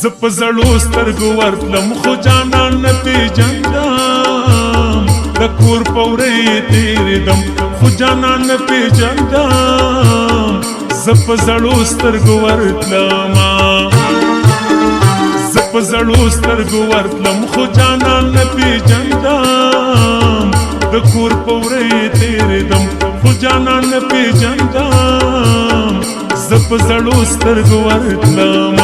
زپ زړو سترګو ورتلم خو جانان نه پیژندم د کور پورې تېرېدم خو جانان نه پیژندم زپ زړو سترګو ورتلم زپ زړو سترګو ورتلم خو جانان نه پیژندم د کور پورې تېرېدم خو جانان نه پیژندم زپ زړو سترګو ورتلم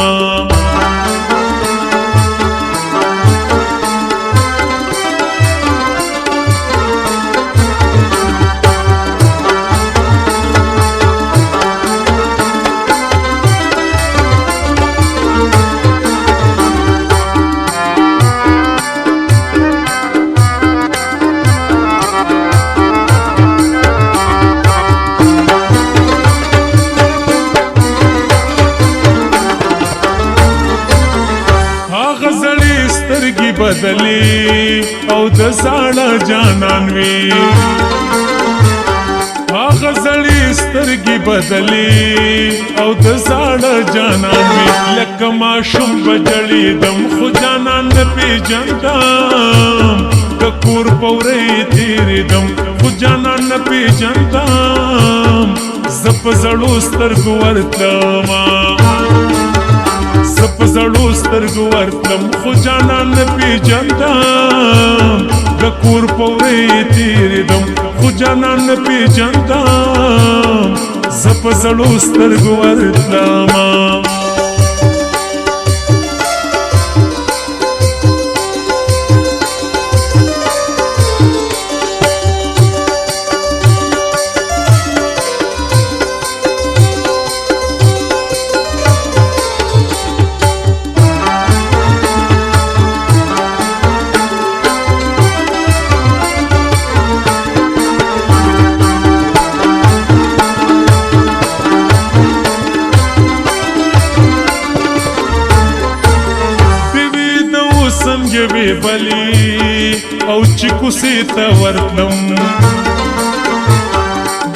بدلی او د زړه جانان وی هغه زړې سترګې بدلی او د زړه جانان وی لکه ماشوم بجړېدم خو جانان نه پیژندم د کور پورې تېرېدم خو جانان نه پیژندم زه په زړو سترګو ورتلم زه په زړو سترګو ورتلم خو جانان نه پیژندم د کور پورې تېرېدم خو جانان نه پیژندم زه په زړو سترګو ورتلم وی بلی او چې کوڅې ته ورتلم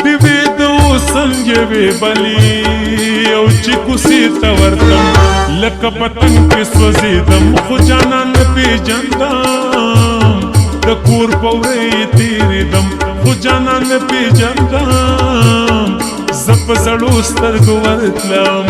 دیوې د څنګه وی بلی او چې کوڅې ته ورتلم لکه پتنګ کې سوځېدم خو جانان نه پیژندم د کور پورې تېرېدم خو جانان نه پیژندم زه په زړو سترګو ورتلم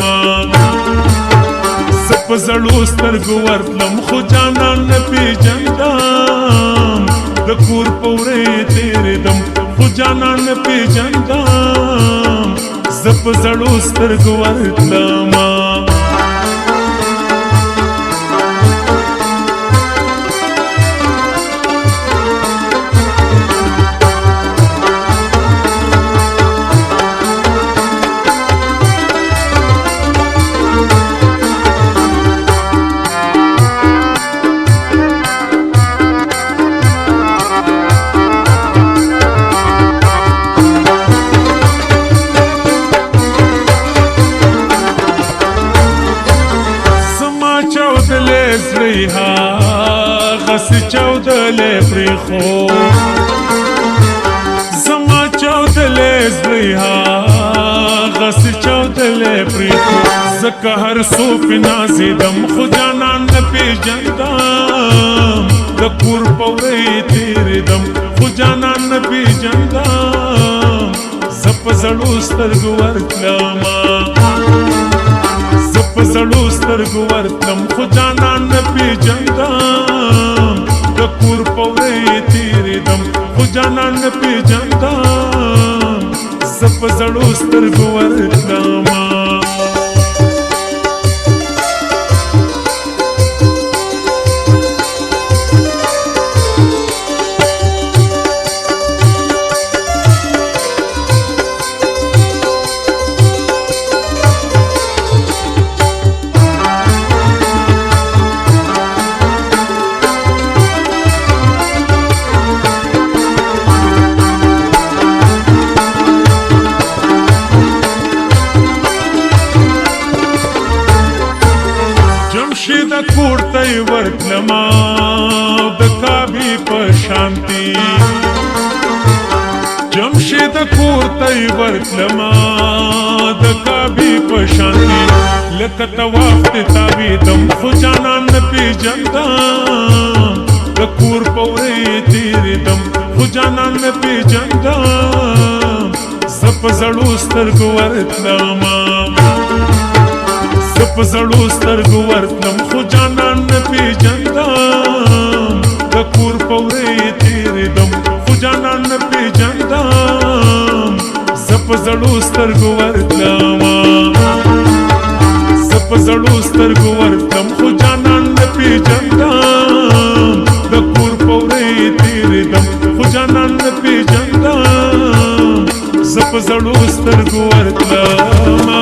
په زړو سترګو ورتلم خو جانان نه پیژندم د کور پورې تېرېدم خو جانان نه پیژندم زه په زړو سترګو ورتلم غسی چودلې پرېخو زما چودلې زړه غسی چودلې پرېخو زکه هر څو په نازېدم خو جانان نه پیژندم د کور پورې تېرېدم خو جانان نه پیژندم زه په زړو سترګو ورتلم په زړو سترګو ورتلم خو جانان نه پیژندم د کور پورې تېرېدم خو جانان نه پیژندم زه په زړو سترګو ورتلم د کور ته ورتلم د کعبې په شانتي جمشید کور ته ورتلم د کعبې په شانتي لکه طواف د تاویدم خو جانان نه پیژندم د کور په وری تېرېدم خو جانان نه پیژندم زه په زړو سترګو ورتلمه زه په زړو سترګو ورتلم خو جانان نه پیژندم د کور په وری تېرېدم خو جانان نه پیژندم زه په زړو سترګو ورتلمه زه په زړو سترګو ورتلم خو جانان نه پیژندم د کور په وری تېرېدم خو جانان نه پیژندم زه په زړو سترګو ورتلم